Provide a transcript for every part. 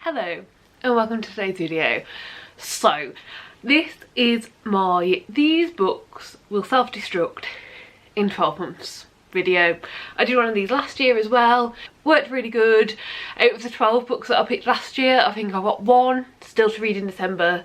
Hello and welcome to today's video. So this is my these books will self-destruct in 12 months video. I did one of these last year as well, worked really good. Out of the 12 books that I picked last year, I think I've got one still to read in December,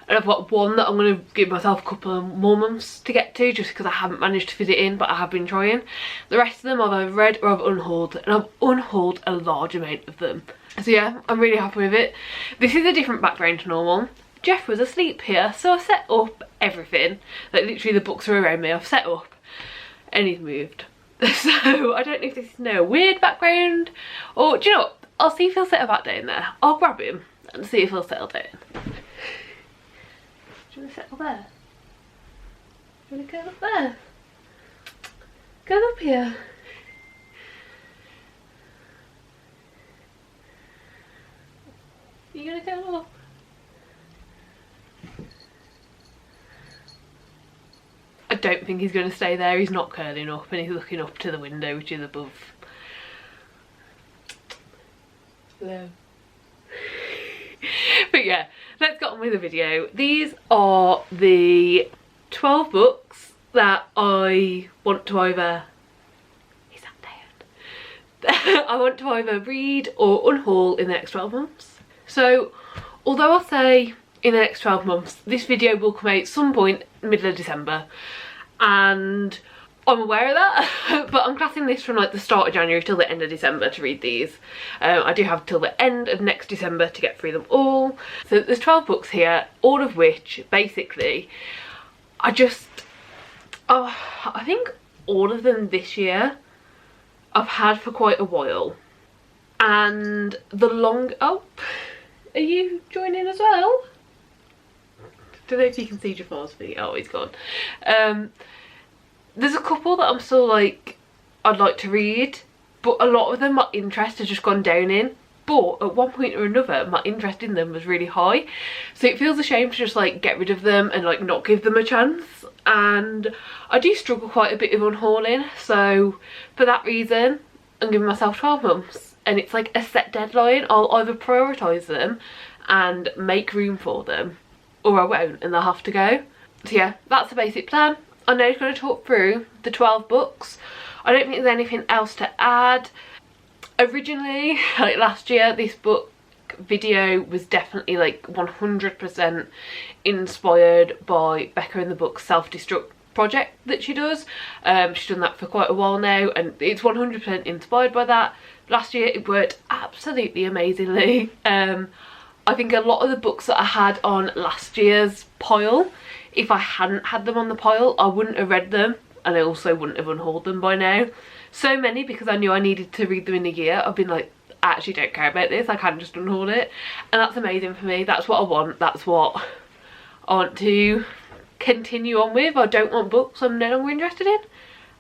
and I've got one that I'm going to give myself a couple of more months to get to just because I haven't managed to fit it in, but I have been trying. The rest of them I've either read or I've unhauled, and I've unhauled a large amount of them. So yeah, I'm really happy with it. This is a different background to normal. Geoff was asleep here, so I set up everything. Like literally the books are around me, I've set up and he's moved. So I don't know if this is now a weird background or, do you know what? I'll see if he'll settle back down there. I'll grab him and see if he'll settle down. Do you want to settle there? Do you want to go up there? Go up here. Are you going to go up? I don't think he's going to stay there. He's not curling up and he's looking up to the window, which is above. Hello. But yeah, let's get on with the video. These are the 12 books that I want to either... Is that down? I want to either read or unhaul in the next 12 months. So, although I'll say in the next 12 months, this video will come out some point middle of December, and I'm aware of that, but I'm classing this from like the start of January till the end of December to read these. I do have till the end of next December to get through them all. So there's 12 books here, all of which basically I think all of them this year I've had for quite a while. And oh, are you joining as well? Don't know if you can see Jafar's feet. Oh, he's gone. There's a couple that I'm still like, I'd like to read, but a lot of them my interest has just gone down in. But at one point or another, my interest in them was really high. So it feels a shame to just like get rid of them and like not give them a chance. And I do struggle quite a bit with unhauling. So for that reason, I'm giving myself 12 months. And it's like a set deadline. I'll either prioritise them and make room for them, or I won't and they'll have to go. So yeah, that's the basic plan. I'm now going to talk through the 12 books. I don't think there's anything else to add. Originally, like last year, this book video was definitely like 100% inspired by Becca in the Book self-destruct project that she does. She's done that for quite a while now and it's 100% inspired by that. Last year it worked absolutely amazingly. I think a lot of the books that I had on last year's pile, if I hadn't had them on the pile, I wouldn't have read them, and I also wouldn't have unhauled them by now. So many because I knew I needed to read them in a year. I've been like, I actually don't care about this, I can just unhaul it, and that's amazing for me. That's what I want, that's what I want to continue on with. I don't want books I'm no longer interested in,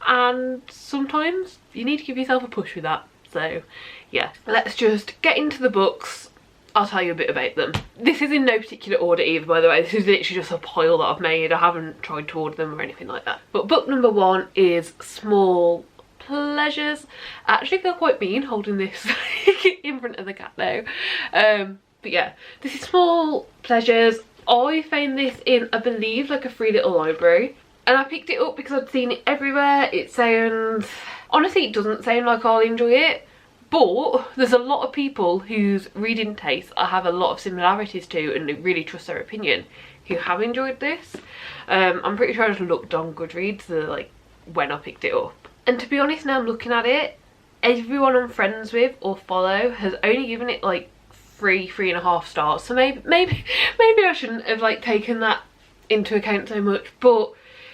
and sometimes you need to give yourself a push with that. So yeah, let's just get into the books. I'll tell you a bit about them. This is in no particular order either, by the way. This is literally just a pile that I've made. I haven't tried to order them or anything like that. But book number 1 is Small Pleasures. I actually feel quite mean holding this in front of the cat now. But yeah, this is Small Pleasures. I found this in, I believe, like a free little library, and I picked it up because I'd seen it everywhere. It sounds, honestly it doesn't sound like I'll enjoy it, but there's a lot of people whose reading tastes I have a lot of similarities to and really trust their opinion who have enjoyed this. I'm pretty sure I just looked on Goodreads like when I picked it up, and to be honest, now I'm looking at it, everyone I'm friends with or follow has only given it like 3.5 stars. So maybe I shouldn't have like taken that into account so much. But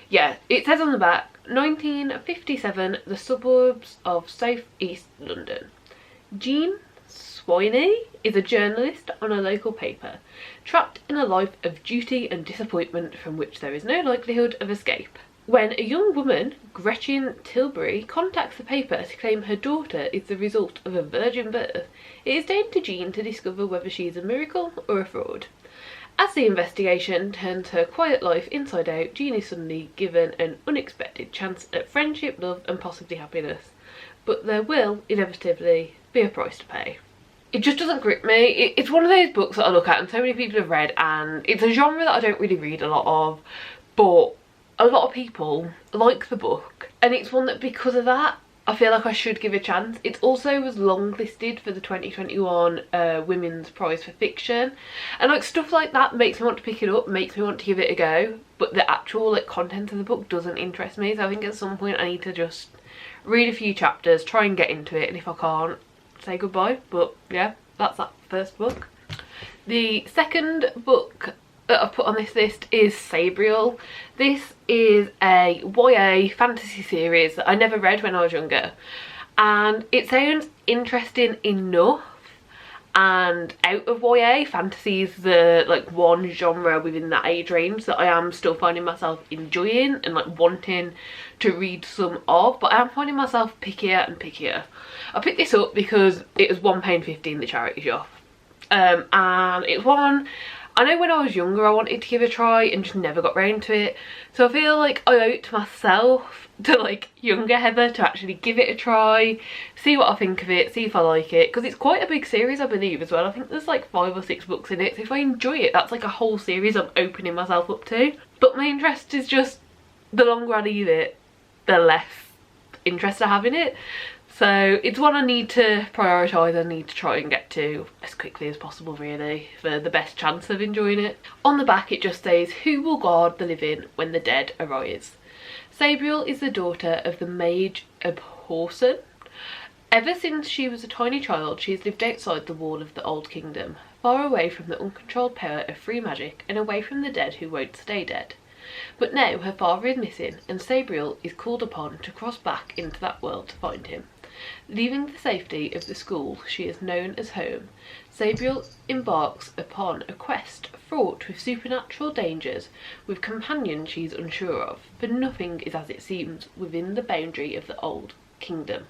yeah, it says on the back, 1957, the suburbs of South East London. Jean Swiney is a journalist on a local paper, trapped in a life of duty and disappointment from which there is no likelihood of escape. When a young woman, Gretchen Tilbury, contacts the paper to claim her daughter is the result of a virgin birth, it is down to Jean to discover whether she is a miracle or a fraud. As the investigation turns her quiet life inside out, Jean is suddenly given an unexpected chance at friendship, love and possibly happiness. But there will, inevitably, be a price to pay. it just doesn't grip me. It's one of those books that I look at and so many people have read, and it's a genre that I don't really read a lot of, but a lot of people like the book, and it's one that because of that I feel like I should give a chance. It also was longlisted for the 2021 Women's Prize for Fiction, and like stuff like that makes me want to pick it up, makes me want to give it a go, but the actual like content of the book doesn't interest me. So I think at some point I need to just read a few chapters, try and get into it, and if I can't, say goodbye. But yeah, that's that first book. The second book that I've put on this list is Sabriel. This is a YA fantasy series that I never read when I was younger, and it sounds interesting enough, and out of YA, fantasy is the like one genre within that age range that I am still finding myself enjoying and like wanting to read some of, but I am finding myself pickier and pickier. I picked this up because it was £1.50 in the charity shop, and it's one I know when I was younger I wanted to give a try and just never got round to it, so I feel like I owe it to myself, to like younger Heather, to actually give it a try, see what I think of it, see if I like it, because it's quite a big series I believe as well. I think there's like 5 or 6 books in it, so if I enjoy it that's like a whole series I'm opening myself up to. But my interest is just, the longer I leave it the less interest I have in it. So it's one I need to prioritise, I need to try and get to as quickly as possible really, for the best chance of enjoying it. On the back it just says, "Who will guard the living when the dead arise?" Sabriel is the daughter of the mage Abhorsen. Ever since she was a tiny child she has lived outside the wall of the Old Kingdom, far away from the uncontrolled power of free magic and away from the dead who won't stay dead. But now her father is missing and Sabriel is called upon to cross back into that world to find him. Leaving the safety of the school she has known as home, Sabriel embarks upon a quest fraught with supernatural dangers, with companions she's unsure of, for nothing is as it seems within the boundary of the Old Kingdom.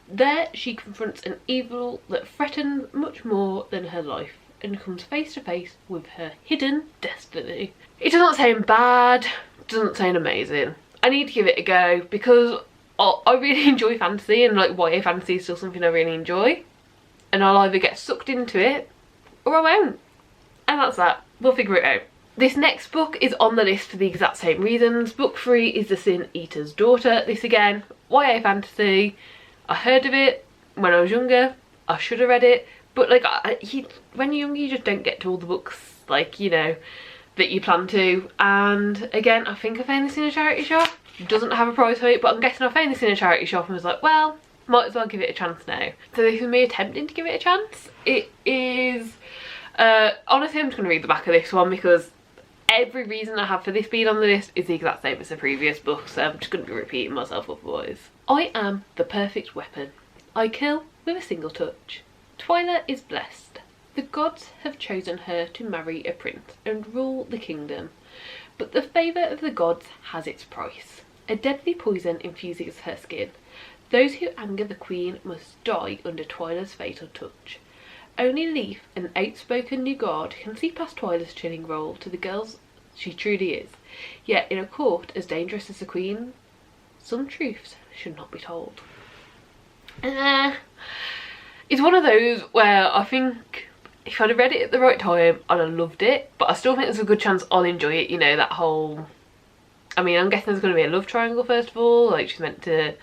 There she confronts an evil that threatens much more than her life, and comes face to face with her hidden destiny. It doesn't sound bad, doesn't sound amazing. I need to give it a go because I really enjoy fantasy, and like YA fantasy is still something I really enjoy, and I'll either get sucked into it or I won't, and that's that. We'll figure it out. This next book is on the list for the exact same reasons. Book 3 is The Sin Eater's Daughter. This again, YA fantasy. I heard of it when I was younger, I should have read it, but like when you're younger you just don't get to all the books like, you know, that you plan to. And again, I think I found this in a charity shop. It doesn't have a price for it, but I'm guessing I found this in a charity shop and was like, well, might as well give it a chance now. So this is me attempting to give it a chance. It is honestly I'm just going to read the back of this one because every reason I have for this being on the list is the exact same as the previous book, so I'm just going to be repeating myself otherwise. I am the perfect weapon. I kill with a single touch. Twyla is blessed. The gods have chosen her to marry a prince and rule the kingdom. But the favour of the gods has its price. A deadly poison infuses her skin. Those who anger the queen must die under Twyla's fatal touch. Only Leaf, an outspoken new guard, can see past Twyla's chilling role to the girls she truly is. Yet in a court as dangerous as the queen, some truths should not be told. It's one of those where I think if I'd have read it at the right time I'd have loved it, but I still think there's a good chance I'll enjoy it, you know, that whole, I mean I'm guessing there's going to be a love triangle first of all, like she's meant to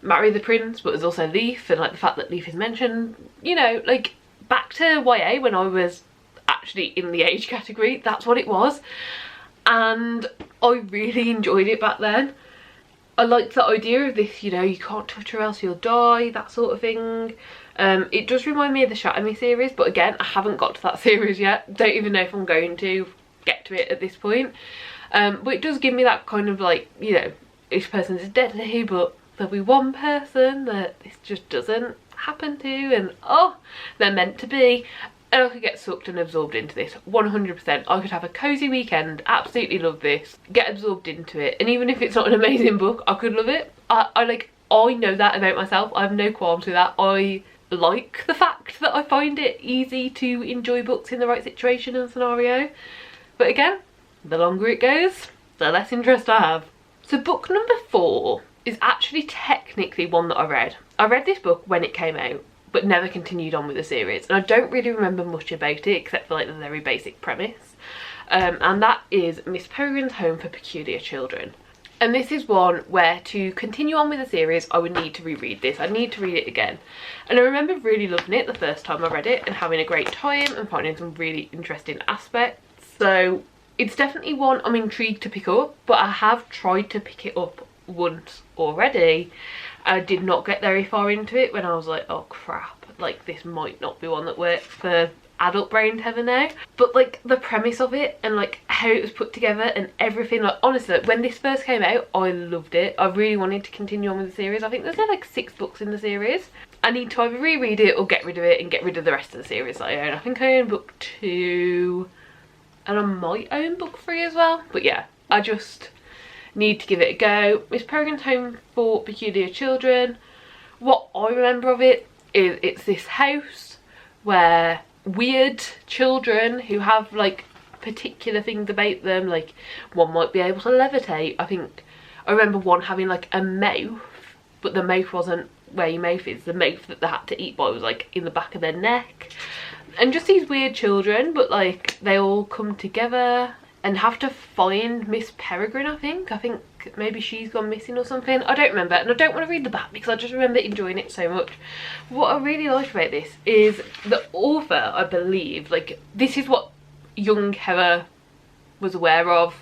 marry the prince but there's also Leaf, and like the fact that Leaf is mentioned, you know, like back to YA when I was actually in the age category, that's what it was, and I really enjoyed it back then. I liked the idea of this, you know, you can't touch her else you'll die, that sort of thing. It does remind me of the Shatter Me series, but again I haven't got to that series yet, don't even know if I'm going to get to it at this point. But it does give me that kind of like, you know, each person is deadly but there'll be one person that this just doesn't happen to, and oh, they're meant to be. And I could get sucked and absorbed into this 100%. I could have a cozy weekend, absolutely love this, get absorbed into it, and even if it's not an amazing book I could love it. I know that about myself, I have no qualms with that. I like the fact that I find it easy to enjoy books in the right situation and scenario, but again, the longer it goes the less interest I have. So book number 4 is actually technically one that I read. I read this book when it came out, but never continued on with the series. And I don't really remember much about it except for like the very basic premise. And that is Miss Peregrine's Home for Peculiar Children. And this is one where, to continue on with the series, I would need to reread this. I'd need to read it again. And I remember really loving it the first time I read it and having a great time and finding some really interesting aspects. So it's definitely one I'm intrigued to pick up, but I have tried to pick it up once already. I did not get very far into it when I was like, oh crap, like this might not be one that works for adult brains ever now. But like the premise of it and like how it was put together and everything, like honestly, like, when this first came out I loved it. I really wanted to continue on with the series. I think there's like 6 books in the series. I need to either reread it or get rid of it and get rid of the rest of the series that I own. I think I own book 2 and I might own book 3 as well, but yeah, I just need to give it a go. Miss Peregrine's Home for Peculiar Children, what I remember of it is it's this house where weird children who have like particular things about them, like one might be able to levitate. I think I remember one having like a mouth, but the mouth wasn't where your mouth is. The mouth that they had to eat by was like in the back of their neck. And just these weird children, but like they all come together and have to find Miss Peregrine. I think maybe she's gone missing or something. I don't remember, and I don't want to read the back because I just remember enjoying it so much. What I really like about this is the author, I believe, like this is what young Heather was aware of.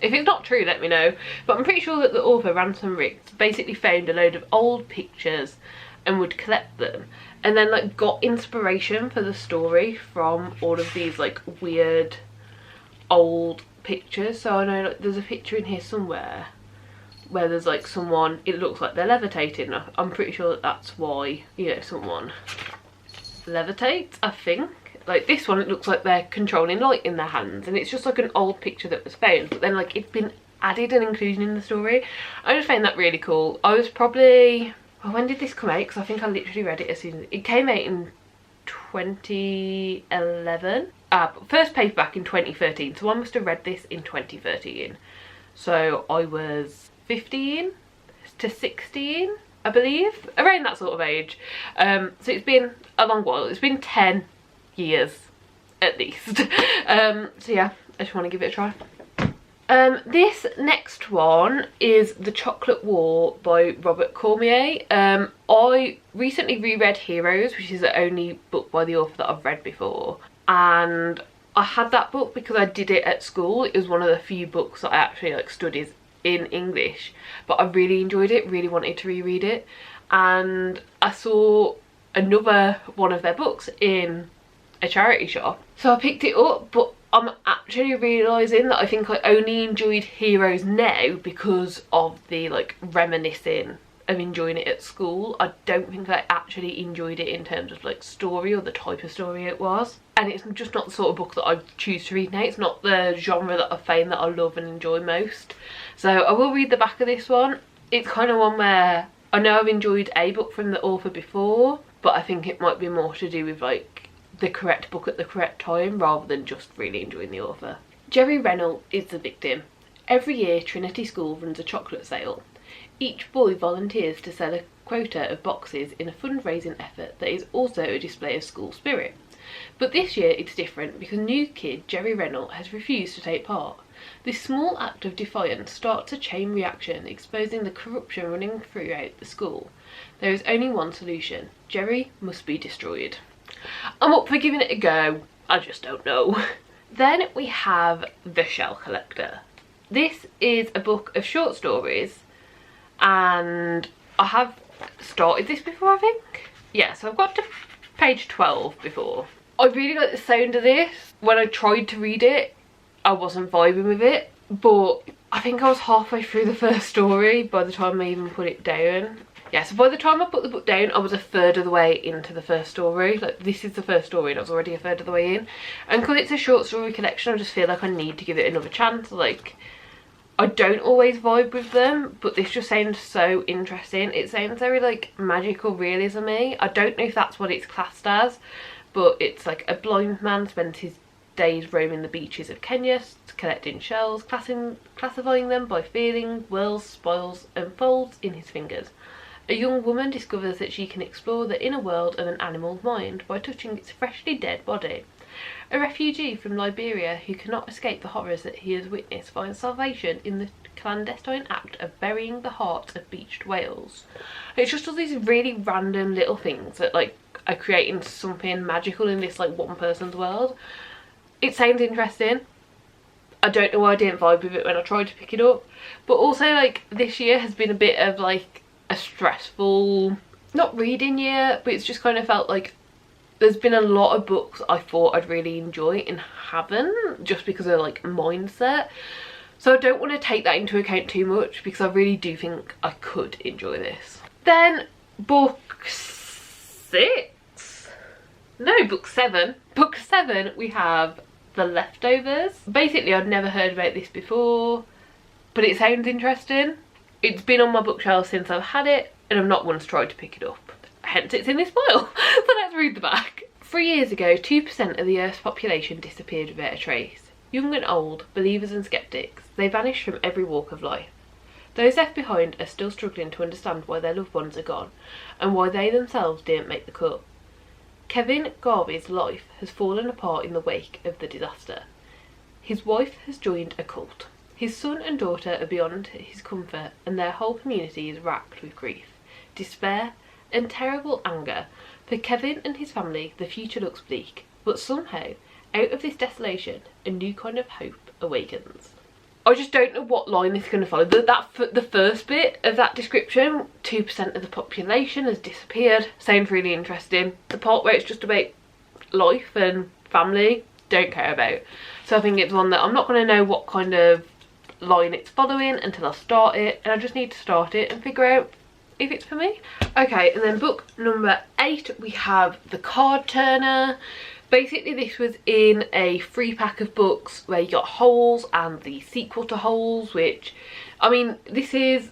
If it's not true, let me know, but I'm pretty sure that the author, Ransom Riggs, basically found a load of old pictures and would collect them, and then like got inspiration for the story from all of these like weird old pictures. So I know like there's a picture in here somewhere where there's like someone, it looks like they're levitating. I'm pretty sure that that's why, you know, someone levitates. I think like this one, it looks like they're controlling light in their hands, and it's just like an old picture that was found, but then like it's been added and included in the story. I just found that really cool. I was probably, well, when did this come out? Because I think I literally read it as soon as it came out in 2011. First paperback in 2013, so I must have read this in 2013. So I was 15 to 16, I believe, around that sort of age. So it's been a long while. It's been 10 years at least. So yeah, I just want to give it a try. This next one is The Chocolate War by Robert Cormier. I recently reread Heroes, which is the only book by the author that I've read before, and I had that book because I did it at school. It was one of the few books that I actually like studied in English, but I really enjoyed it, really wanted to reread it, and I saw another one of their books in a charity shop, so I picked it up. But I'm actually realising that I think I only enjoyed Heroes now because of the like reminiscing of enjoying it at school. I don't think I actually enjoyed it in terms of like story or the type of story it was, and it's just not the sort of book that I choose to read now. It's not the genre that I find that I love and enjoy most, so I will read the back of this one. It's kind of one where I know I've enjoyed a book from the author before, but I think it might be more to do with like the correct book at the correct time rather than just really enjoying the author. Jerry Reynolds is the victim. Every year Trinity School runs a chocolate sale. Each boy volunteers to sell a quota of boxes in a fundraising effort that is also a display of school spirit. But this year it's different because new kid Jerry Reynolds has refused to take part. This small act of defiance starts a chain reaction, exposing the corruption running throughout the school. There is only one solution. Jerry must be destroyed. I'm up for giving it a go, I just don't know. Then we have The Shell Collector. This is a book of short stories, and I have started this before, I think. Yeah, so I've got to page 12 before. I really like the sound of this. When I tried to read it, I wasn't vibing with it, but I think I was halfway through the first story by the time I even put it down. Yeah, so by the time I put the book down, I was a third of the way into the first story. Like, this is the first story and I was already a third of the way in. And because it's a short story collection, I just feel like I need to give it another chance. Like, I don't always vibe with them, but this just sounds so interesting. It sounds very, like, magical realism-y. I don't know if that's what it's classed as, but it's like a blind man spends his days roaming the beaches of Kenya, collecting shells, classifying them by feeling, whirls, spoils and folds in his fingers. A young woman discovers that she can explore the inner world of an animal's mind by touching its freshly dead body. A refugee from Liberia who cannot escape the horrors that he has witnessed finds salvation in the clandestine act of burying the hearts of beached whales. It's just all these really random little things that like are creating something magical in this like one person's world. It sounds interesting. I don't know why I didn't vibe with it when I tried to pick it up, but also like this year has been a bit of like a stressful, not reading year, but it's just kind of felt like there's been a lot of books I thought I'd really enjoy and haven't, just because of like mindset. So I don't want to take that into account too much because I really do think I could enjoy this. Then book 6? No, book 7. Book 7 we have The Leftovers. Basically I'd never heard about this before, but it sounds interesting. It's been on my bookshelf since I've had it and I've not once tried to pick it up. Hence it's in this pile. So let's read the back. 3 years ago, 2% of the Earth's population disappeared without a trace. Young and old, believers and skeptics, they vanished from every walk of life. Those left behind are still struggling to understand why their loved ones are gone and why they themselves didn't make the cut. Kevin Garvey's life has fallen apart in the wake of the disaster. His wife has joined a cult. His son and daughter are beyond his comfort and their whole community is racked with grief, despair and terrible anger. For Kevin and his family, the future looks bleak, but somehow, out of this desolation, a new kind of hope awakens. I just don't know what line this is going to follow. The first bit of that description, 2% of the population has disappeared, sounds really interesting. The part where it's just about life and family, don't care about. So I think it's one that I'm not going to know what kind of line it's following until I start it, and I just need to start it and figure out if it's for me. Okay, and then book number 8 we have The Card Turner. Basically this was in a free pack of books where you got Holes and the sequel to Holes, which, I mean, this is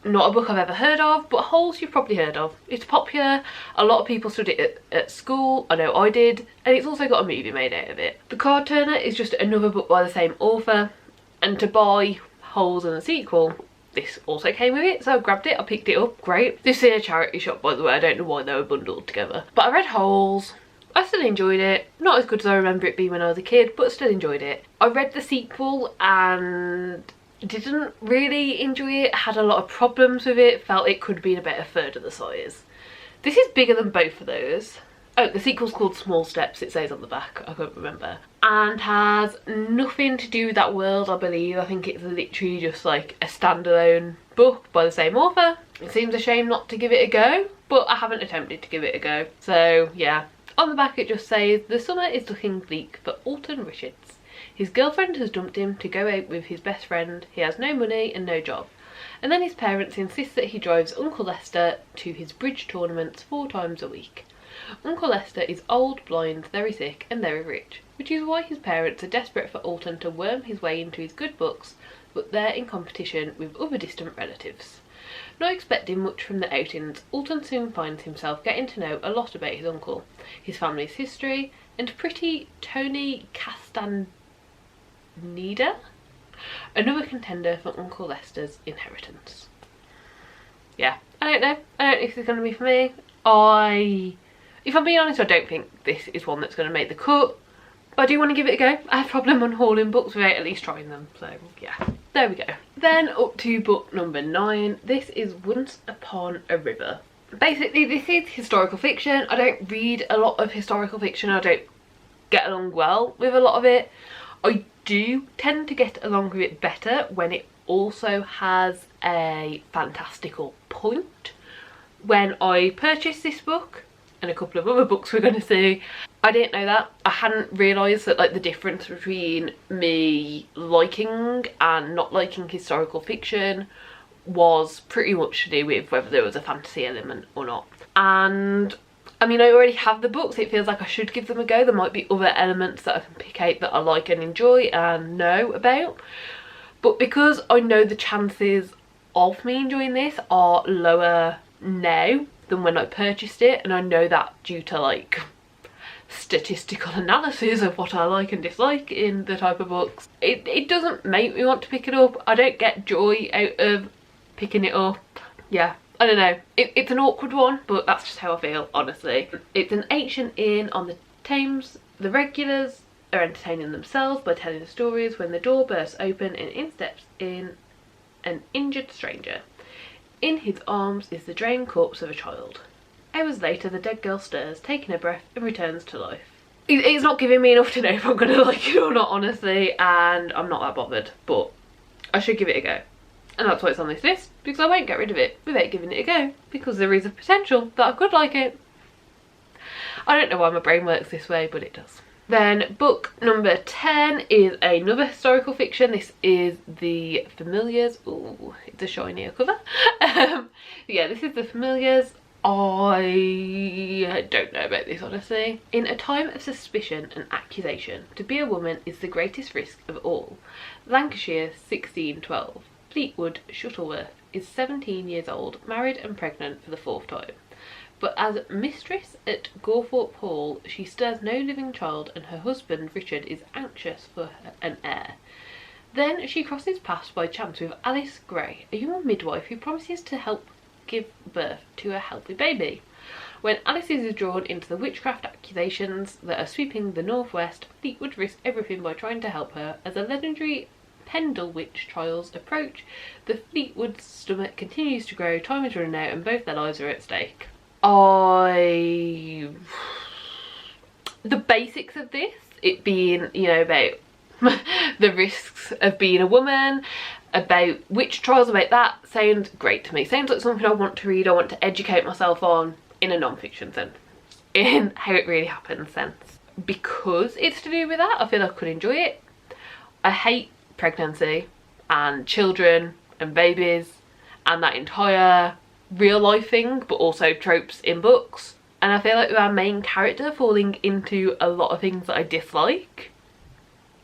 not a book I've ever heard of, but Holes you've probably heard of. It's popular, a lot of people studied it at school, I know I did, and it's also got a movie made out of it. The Card Turner is just another book by the same author, and to buy Holes and the sequel, this also came with it, so I grabbed it, I picked it up, great. This is in a charity shop, by the way, I don't know why they were bundled together. But I read Holes, I still enjoyed it. Not as good as I remember it being when I was a kid, but still enjoyed it. I read the sequel and didn't really enjoy it, had a lot of problems with it, felt it could have been about a third of the size. This is bigger than both of those. Oh, the sequel's called Small Steps, it says on the back, I can't remember. And has nothing to do with that world, I believe. I think it's literally just like a standalone book by the same author. It seems a shame not to give it a go, but I haven't attempted to give it a go. So yeah, on the back it just says, the summer is looking bleak for Alton Richards. His girlfriend has dumped him to go out with his best friend, he has no money and no job. And then his parents insist that he drives Uncle Lester to his bridge tournaments 4 times a week. Uncle Lester is old, blind, very sick and very rich, which is why his parents are desperate for Alton to worm his way into his good books, but they're in competition with other distant relatives. Not expecting much from the outings, Alton soon finds himself getting to know a lot about his uncle, his family's history, and pretty Tony Castaneda, another contender for Uncle Lester's inheritance. Yeah, I don't know if this is going to be for me. If I'm being honest, I don't think this is one that's going to make the cut. But I do want to give it a go. I have a problem unhauling books without at least trying them. So yeah, there we go. Then up to book number 9. This is Once Upon a River. Basically this is historical fiction. I don't read a lot of historical fiction. I don't get along well with a lot of it. I do tend to get along with it better when it also has a fantastical point. When I purchased this book, and a couple of other books we're going to see, I didn't know that. I hadn't realised that like the difference between me liking and not liking historical fiction was pretty much to do with whether there was a fantasy element or not. And I mean, I already have the books, it feels like I should give them a go. There might be other elements that I can pick out that I like and enjoy and know about, but because I know the chances of me enjoying this are lower now than when I purchased it, and I know that due to like statistical analysis of what I like and dislike in the type of books, it doesn't make me want to pick it up. I don't get joy out of picking it up. Yeah, I don't know, it's an awkward one, but that's just how I feel, honestly. It's an ancient inn on the Thames. The regulars are entertaining themselves by telling the stories when the door bursts open and in steps in an injured stranger. In his arms is the drained corpse of a child. Hours later, the dead girl stirs, taking a breath, and returns to life. It's not giving me enough to know if I'm going to like it or not, honestly, and I'm not that bothered, but I should give it a go. And that's why it's on this list, because I won't get rid of it without giving it a go, because there is a potential that I could like it. I don't know why my brain works this way, but it does. Then book number 10 is another historical fiction. This is The Familiars. Ooh, it's a shinier cover. Yeah, this is The Familiars. I don't know about this, honestly. In a time of suspicion and accusation, to be a woman is the greatest risk of all. Lancashire, 1612. Fleetwood Shuttleworth is 17 years old, married and pregnant for the 4th time. But as mistress at Gawthorpe Hall, she stirs no living child, and her husband Richard is anxious for an heir. Then she crosses paths by chance with Alice Gray, a young midwife who promises to help give birth to a healthy baby. When Alice is drawn into the witchcraft accusations that are sweeping the northwest, Fleetwood risks everything by trying to help her. As the legendary Pendle witch trials approach, the Fleetwood's stomach continues to grow, time is running out, and both their lives are at stake. The basics of this, it being, you know, about the risks of being a woman, about witch trials, about that, sounds great to me. Sounds like something I want to read, I want to educate myself on in a non-fiction sense, in how it really happens sense. Because it's to do with that, I feel I could enjoy it. I hate pregnancy and children and babies and that entire real life thing, but also tropes in books, and I feel like with our main character falling into a lot of things that I dislike,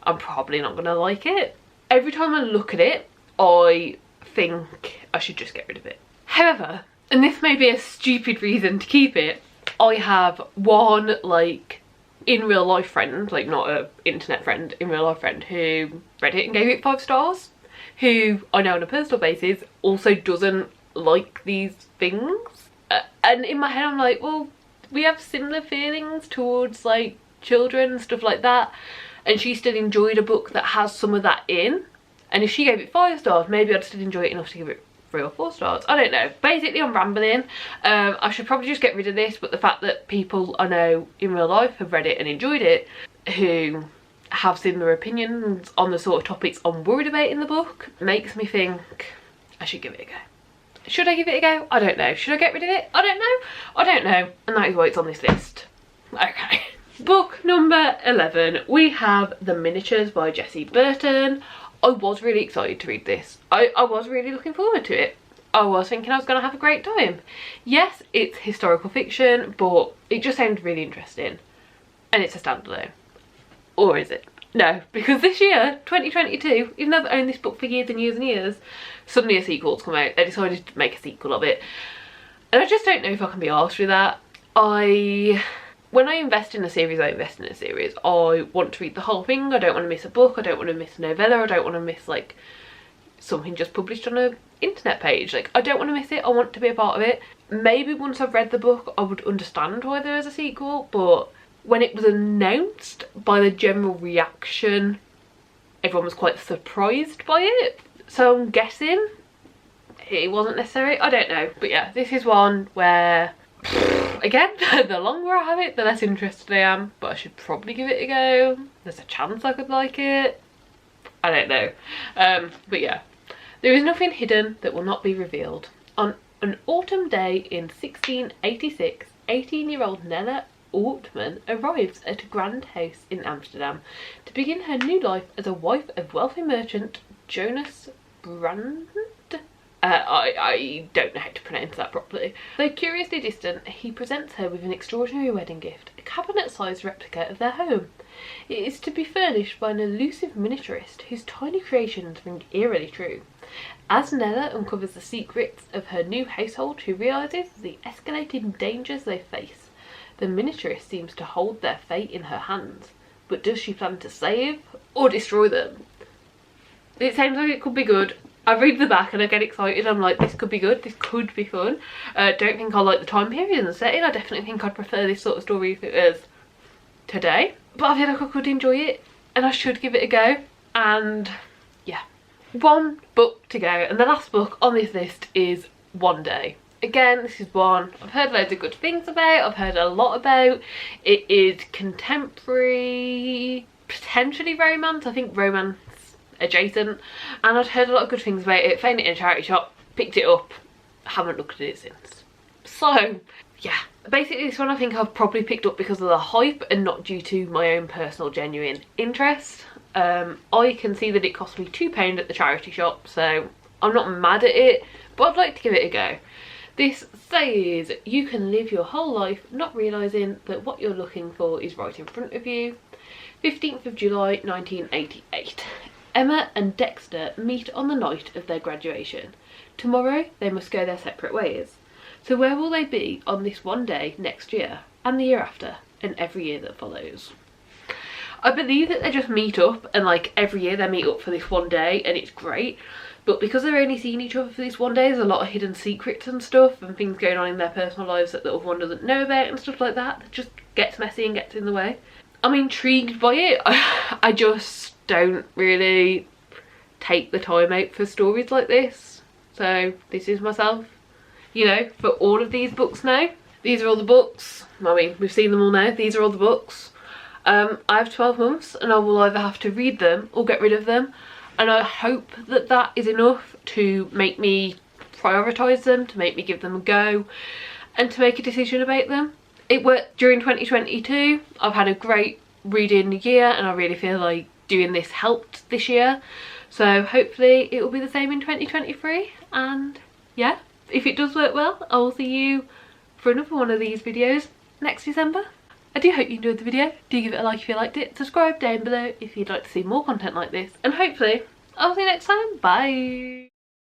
I'm probably not going to like it. Every time I look at it, I think I should just get rid of it. However, and this may be a stupid reason to keep it, I have one like in real life friend, like not a internet friend, in real life friend, who read it and gave it 5 stars, who I know on a personal basis also doesn't like these things, and in my head I'm like, well, we have similar feelings towards like children and stuff like that, and she still enjoyed a book that has some of that in, and if she gave it 5 stars, maybe I'd still enjoy it enough to give it 3 or 4 stars. I don't know. Basically, I'm rambling. I should probably just get rid of this, but the fact that people I know in real life have read it and enjoyed it, who have similar opinions on the sort of topics I'm worried about in the book, makes me think I should give it a go. Should I give it a go? I don't know. Should I get rid of it? I don't know. I don't know. And that is why it's on this list. Okay. Book number 11. We have The Miniatures by Jessie Burton. I was really excited to read this. I was really looking forward to it. I was thinking I was going to have a great time. Yes, it's historical fiction, but it just sounds really interesting. And it's a standalone. Or is it? No, because this year, 2022, even though I've owned this book for years and years and years, suddenly a sequel's come out. They decided to make a sequel of it. And I just don't know if I can be arsed with that. When I invest in a series, I invest in a series. I want to read the whole thing. I don't want to miss a book. I don't want to miss a novella. I don't want to miss like something just published on an internet page. Like, I don't want to miss it. I want to be a part of it. Maybe once I've read the book, I would understand why there is a sequel, but when it was announced, by the general reaction, everyone was quite surprised by it. So I'm guessing it wasn't necessary. I don't know. But yeah, this is one where, again, the longer I have it, the less interested I am. But I should probably give it a go. There's a chance I could like it. I don't know. But yeah, there is nothing hidden that will not be revealed. On an autumn day in 1686, 18-year-old Nella Ortman arrives at a grand house in Amsterdam to begin her new life as a wife of wealthy merchant Jonas Brand. I don't know how to pronounce that properly. Though curiously distant, he presents her with an extraordinary wedding gift, a cabinet-sized replica of their home. It is to be furnished by an elusive miniaturist whose tiny creations ring eerily true. As Nella uncovers the secrets of her new household, she realises the escalating dangers they face. The miniaturist seems to hold their fate in her hands, but does she plan to save or destroy them? It sounds like it could be good. I read the back and I get excited. I'm like, this could be good, this could be fun. Don't think I like the time period and the setting. I definitely think I'd prefer this sort of story if it was today. But I feel like I could enjoy it and I should give it a go. And yeah, one book to go. And the last book on this list is One Day. Again, this is one I've heard loads of good things about. I've heard a lot about. It is contemporary, potentially romance. I think romance adjacent, and I'd heard a lot of good things about it. Found it in a charity shop, picked it up, haven't looked at it since. So yeah, basically this one I think I've probably picked up because of the hype and not due to my own personal genuine interest. I can see that it cost me £2 at the charity shop, so I'm not mad at it, but I'd like to give it a go. This says, you can live your whole life not realising that what you're looking for is right in front of you. 15th of July 1988. Emma and Dexter meet on the night of their graduation. Tomorrow they must go their separate ways. So where will they be on this one day next year, and the year after, and every year that follows? I believe that they just meet up, and like every year they meet up for this one day and it's great. But because they're only seeing each other for this one day, there's a lot of hidden secrets and stuff and things going on in their personal lives that the other one doesn't know about and stuff like that. That just gets messy and gets in the way. I'm intrigued by it. I just don't really take the time out for stories like this. So this is myself, you know, for all of these books now. These are all the books. I mean, we've seen them all now. These are all the books. I have 12 months and I will either have to read them or get rid of them. And I hope that that is enough to make me prioritise them, to make me give them a go, and to make a decision about them. It worked during 2022. I've had a great reading year and I really feel like doing this helped this year. So hopefully it will be the same in 2023. And yeah, if it does work well, I will see you for another one of these videos next December. I do hope you enjoyed the video. Do give it a like if you liked it. Subscribe down below if you'd like to see more content like this. And hopefully I'll see you next time. Bye!